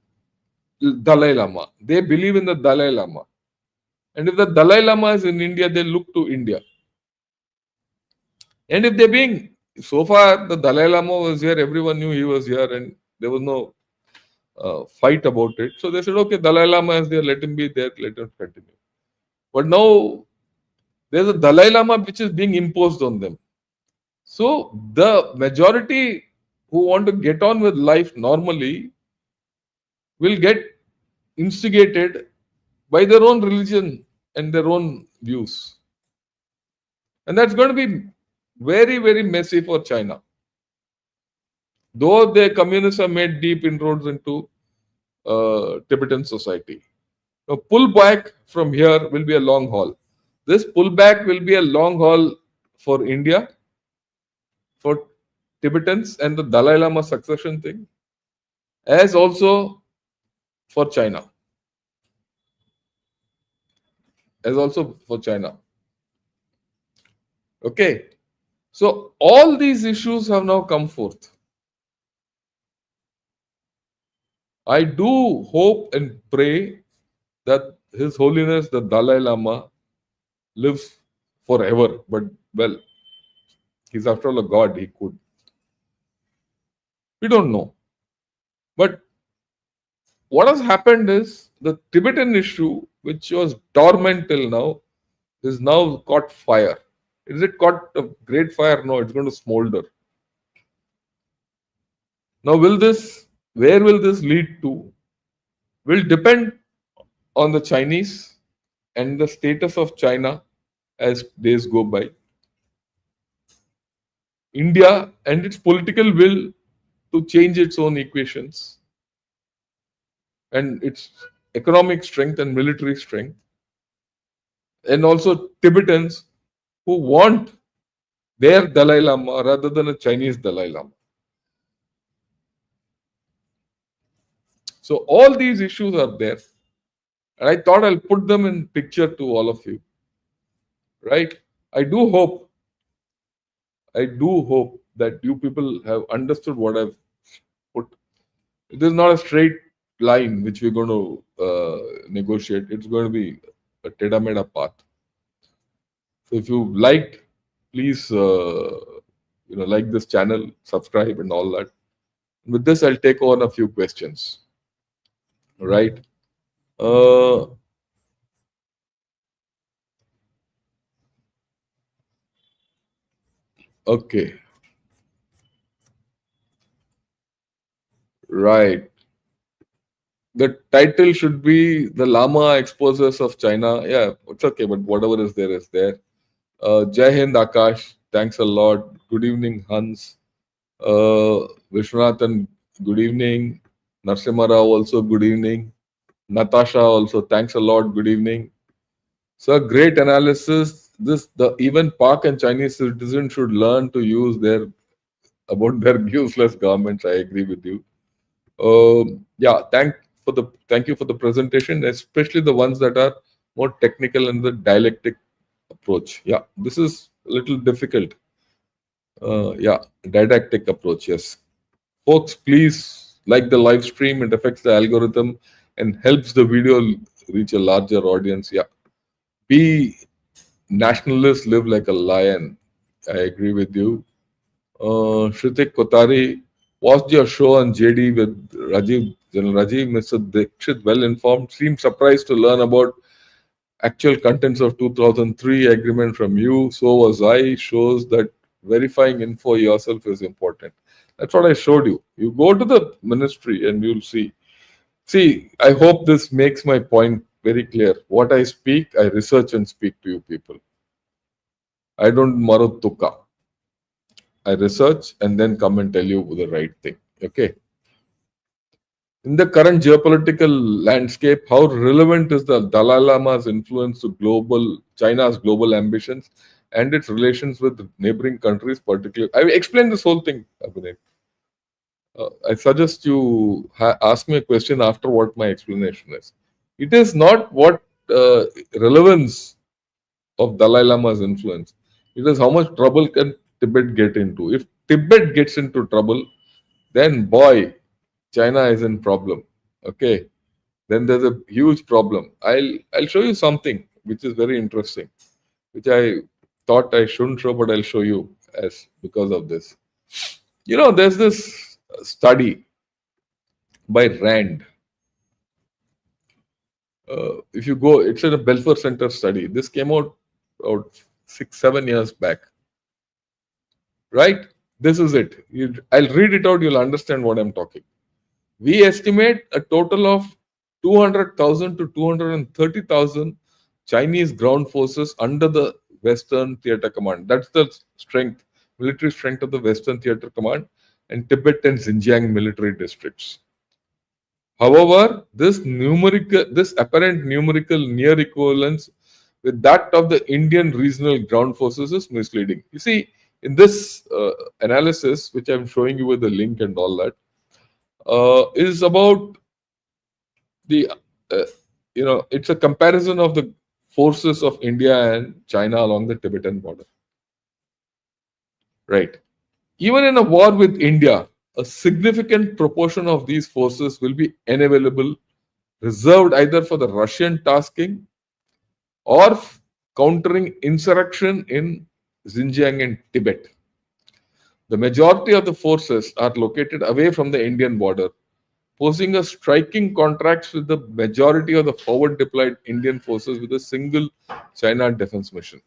A: Dalai Lama. They believe in the Dalai Lama. And if the Dalai Lama is in India, they look to India. And if they're being, so far the Dalai Lama was here, everyone knew he was here and there was no fight about it. So they said, okay, Dalai Lama is there, let him be there, let him continue. But now there's a Dalai Lama which is being imposed on them. So the majority who want to get on with life normally will get instigated by their own religion and their own views. And that's going to be very, very messy for China. Though the communists have made deep inroads into Tibetan society. Now, pull back from here will be a long haul. This pullback will be a long haul for India, for Tibetans and the Dalai Lama succession thing, as also for China, as also for China. Okay, so all these issues have now come forth. I do hope and pray that His Holiness the Dalai Lama lives forever. But well, he's after all a god, he could. We don't know. But what has happened is the Tibetan issue, which was dormant till now, is now caught fire. Is it caught a great fire? No, it's going to smolder. Now, where will this lead to? Will depend on the Chinese and the status of China as days go by. India and its political will to change its own equations and its economic strength and military strength. And also Tibetans who want their Dalai Lama rather than a Chinese Dalai Lama. So all these issues are there. And I thought I'll put them in picture to all of you. Right? I do hope that you people have understood what I've put. It is not a straight line which we're going to negotiate. It's going to be a teda-meda path. So if you liked, please like this channel, subscribe and all that. With this, I'll take on a few questions. Right? Okay. Right. The title should be The Lama Exposures of China. Yeah, it's okay, but whatever is there is there. Jai Hind Akash, thanks a lot. Good evening, Hans. Vishwanathan, good evening. Narsimha Rao, also good evening. Natasha, also thanks a lot. Good evening. So great analysis. Even Pak and Chinese citizens should learn to use about their useless governments. I agree with you. Yeah, thank you for the presentation, especially the ones that are more technical and the dialectic approach. Yeah, this is a little difficult. Yeah, didactic approach. Yes, folks, please like the live stream. It affects the algorithm and helps the video reach a larger audience. Yeah, be nationalist, live like a lion. I agree with you. Shritik Kotari, watched your show on JD with Rajiv. General Rajiv, Mr. Dikshit, well informed, seemed surprised to learn about actual contents of 2003 agreement from you. So was I. Shows that verifying info yourself is important. That's what I showed you. You go to the ministry and you'll see. See, I hope this makes my point very clear. What I speak, I research and speak to you people. I don't marutuka. I research and then come and tell you the right thing. Okay. In the current geopolitical landscape, how relevant is the Dalai Lama's influence to China's global ambitions and its relations with neighboring countries, particularly? I will explain this whole thing, Abhinay. I suggest you ask me a question after what my explanation is. It is not what relevance of Dalai Lama's influence. It is how much trouble can Tibet get into. If Tibet gets into trouble, then boy, China is in problem. Okay, then there's a huge problem. I'll show you something which is very interesting, which I thought I shouldn't show, but I'll show you because of this. There's this study by Rand. If you go, it's in a Belfer Center study. This came out 6-7 years back. Right? This is it. I'll read it out. You'll understand what I'm talking. We estimate a total of 200,000 to 230,000 Chinese ground forces under the Western Theatre Command. That's the military strength of the Western Theatre Command and Tibet and Xinjiang military districts. However, this apparent numerical near equivalence with that of the Indian regional ground forces is misleading. You see, in this analysis, which I'm showing you with the link and all that, is about the uh, it's a comparison of the forces of India and China along the Tibetan border. Right. Even in a war with India, a significant proportion of these forces will be unavailable, reserved either for the Russian tasking or countering insurrection in Xinjiang and Tibet. The majority of the forces are located away from the Indian border, posing a striking contrast with the majority of the forward deployed Indian forces with a single China defense mission.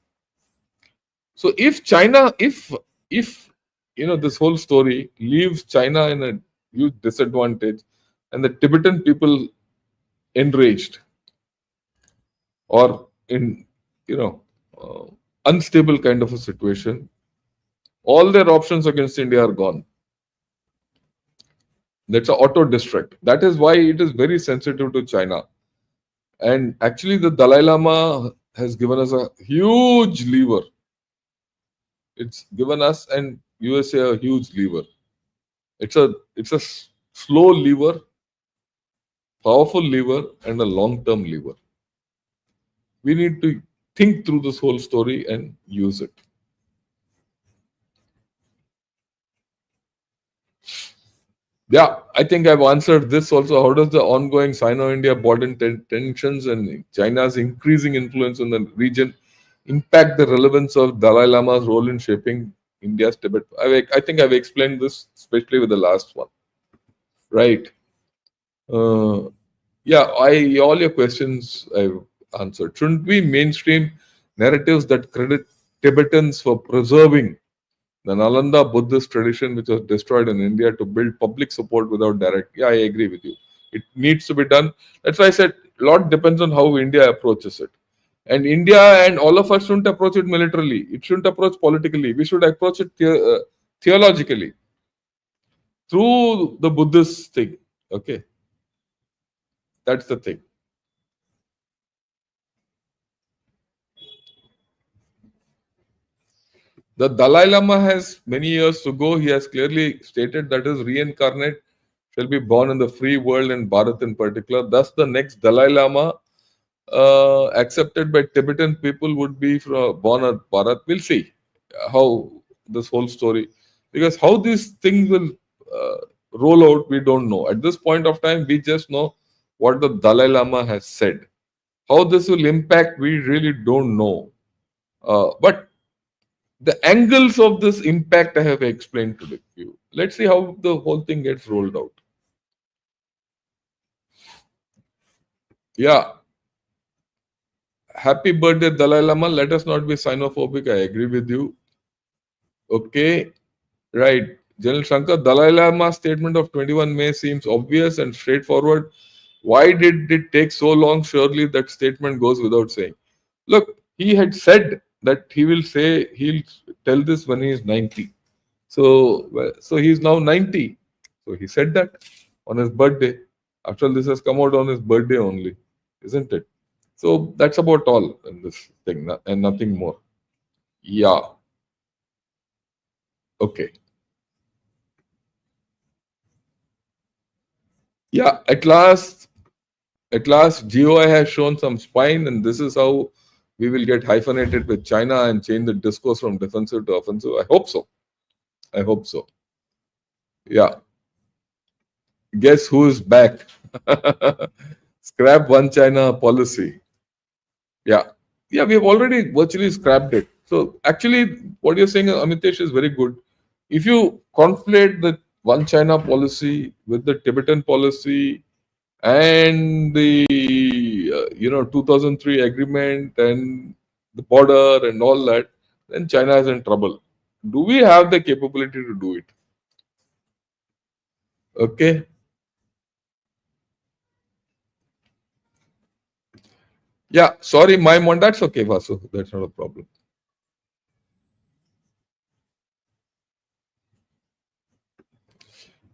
A: So if China, if this whole story leaves China in a huge disadvantage and the Tibetan people enraged or in you know uh, unstable kind of a situation, all their options against India are gone. That's an auto destruct. That is why it is very sensitive to China. And actually, the Dalai Lama has given us a huge lever. It's given us and USA a huge lever. It's a slow lever, powerful lever, and a long-term lever. We need to think through this whole story and use it. Yeah, I think I've answered this also. How does the ongoing Sino-India border tensions and China's increasing influence in the region impact the relevance of Dalai Lama's role in shaping India's Tibet? I think I've explained this, especially with the last one. Right. Uh, yeah, I all your questions I've answered. Shouldn't we mainstream narratives that credit Tibetans for preserving the Nalanda Buddhist tradition, which was destroyed in India, to build public support without direct? Yeah, I agree with you. It needs to be done. That's why I said a lot depends on how India approaches it. And India and all of us shouldn't approach it militarily. It shouldn't approach politically. We should approach it theologically through the Buddhist thing. Okay, that's the thing. The Dalai Lama has many years to go. He has clearly stated that his reincarnate shall be born in the free world and Bharat in particular. Thus, the next Dalai Lama accepted by Tibetan people would be born at Bharat. We'll see how this whole story, because how these things will roll out, we don't know. At this point of time, we just know what the Dalai Lama has said. How this will impact, we really don't know. But the angles of this impact I have explained to you. Let's see how the whole thing gets rolled out. Yeah. Happy birthday, Dalai Lama. Let us not be xenophobic. I agree with you. Okay. Right. General Shankar, Dalai Lama's statement of 21 May seems obvious and straightforward. Why did it take so long? Surely that statement goes without saying. Look, he had said that he'll tell this when he is 90. So he's now 90. So he said that on his birthday. After this has come out on his birthday only, isn't it? So that's about all in this thing and nothing more. Yeah. Okay. Yeah. At last, GOI has shown some spine, and this is how we will get hyphenated with China and change the discourse from defensive to offensive. I hope so. I hope so. Yeah. Guess who is back? Scrap one China policy. Yeah. Yeah, we have already virtually scrapped it. So actually, what you're saying, Amitesh, is very good. If you conflate the one China policy with the Tibetan policy and the 2003 agreement and the border and all that, then China is in trouble. Do we have the capability to do it? Okay. Yeah. Sorry, my mon. That's okay, Vasu. That's not a problem.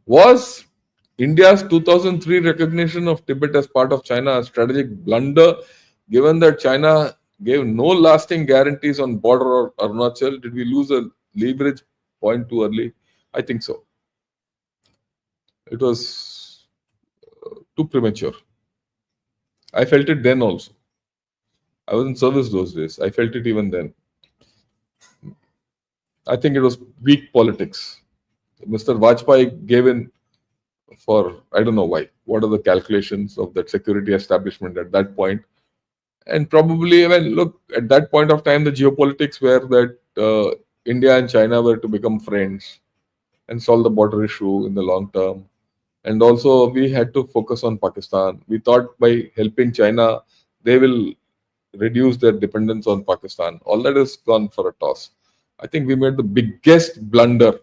A: Was India's 2003 recognition of Tibet as part of China a strategic blunder, given that China gave no lasting guarantees on border of Arunachal. Did we lose a leverage point too early? I think so. It was too premature. I felt it then also. I was in service those days. I felt it even then. I think it was weak politics. Mr. Vajpayee gave in for, I don't know why. What are the calculations of that security establishment at that point? And probably, when look, at that point of time, the geopolitics were that India and China were to become friends and solve the border issue in the long term. And also, we had to focus on Pakistan. We thought by helping China, they will reduce their dependence on Pakistan. All that is gone for a toss. I think we made the biggest blunder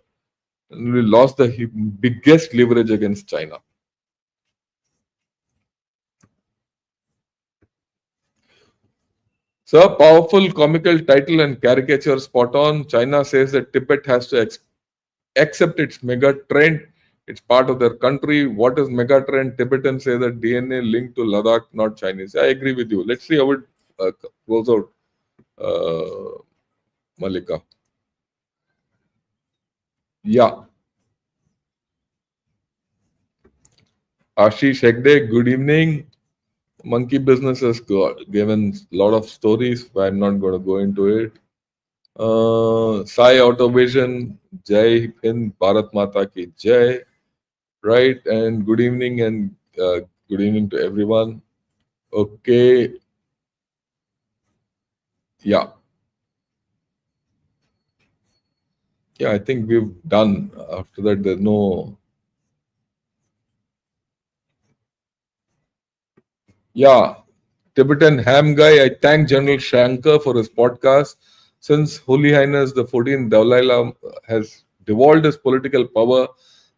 A: and we lost the biggest leverage against China. So, powerful comical title and caricature spot on. China says that Tibet has to accept its mega trend. It's part of their country. What is mega trend? Tibetans say that DNA linked to Ladakh, not Chinese. I agree with you. Let's see how it goes out, Malika. Yeah. Ashish Hegde, good evening. Monkey business has given a lot of stories, but I'm not going to go into it. Sai Autovision, Jai Hind, Bharat Mata ki Jai. Right, and good evening good evening to everyone. Okay, yeah, yeah. I think we've done. After that, there's no. Yeah, Tibetan ham guy. I thank General Shankar for his podcast. Since Holy Highness the 14th Dalai Lama has devolved his political power,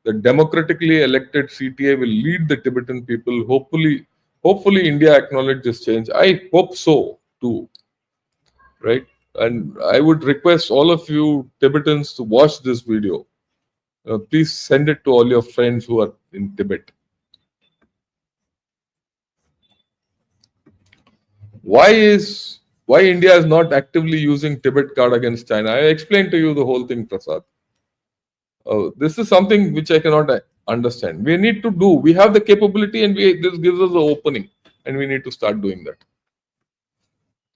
A: the democratically elected CTA will lead the Tibetan people. Hopefully, India acknowledge this change. I hope so too. Right? And I would request all of you Tibetans to watch this video. Please send it to all your friends who are in Tibet. Why India is not actively using Tibet card against China? I explained to you the whole thing, Prasad. This is something which I cannot understand. We need to do. We have the capability, and this gives us the opening, and we need to start doing that.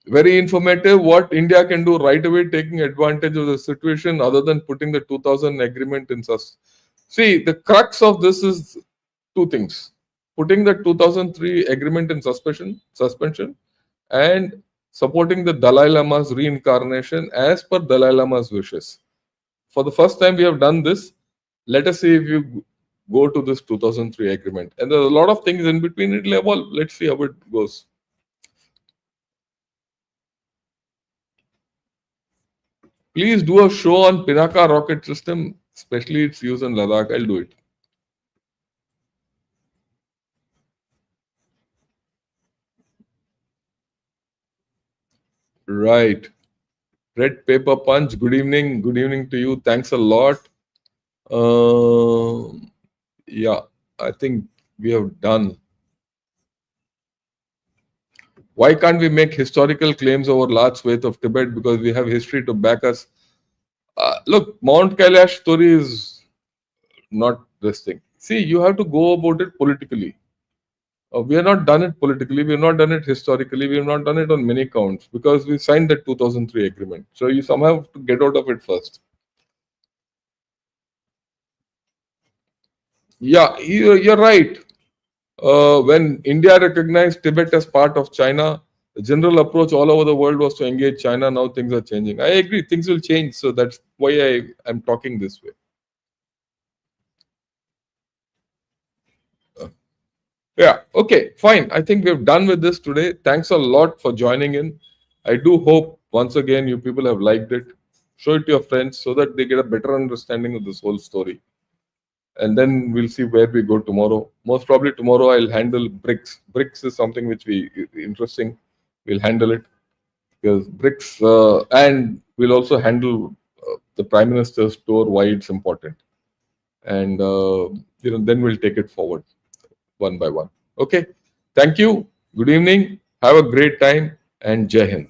A: Very informative. What India can do right away, taking advantage of the situation, other than putting the 2000 agreement in sus. See, the crux of this is two things: putting the 2003 agreement in suspension, and supporting the Dalai Lama's reincarnation as per Dalai Lama's wishes. For the first time, we have done this. Let us see if you go to this 2003 agreement. And there's a lot of things in between it. Well, let's see how it goes. Please do a show on Pinaka rocket system, especially its use in Ladakh. I'll do it. Right. Red Paper Punch, good evening. Good evening to you. Thanks a lot. Yeah, I think we have done. Why can't we make historical claims over large swathe of Tibet? Because we have history to back us. Look, Mount Kailash story is not this thing. See, you have to go about it politically. We have not done it politically. We have not done it historically. We have not done it on many counts because we signed that 2003 agreement. So you somehow have to get out of it first. Yeah, you're right. When India recognized Tibet as part of China, the general approach all over the world was to engage China. Now things are changing. I agree, things will change. So that's why I'm talking this way. Yeah, okay, fine. I think we've done with this today. Thanks a lot for joining in. I do hope once again you people have liked it. Show it to your friends so that they get a better understanding of this whole story. And then we'll see where we go tomorrow. Most probably tomorrow I'll handle BRICS. BRICS is something which we interesting. We'll handle it because BRICS and we'll also handle the Prime Minister's tour, why it's important. And then we'll take it forward one by one. Okay. Thank you. Good evening. Have a great time and Jai Hind.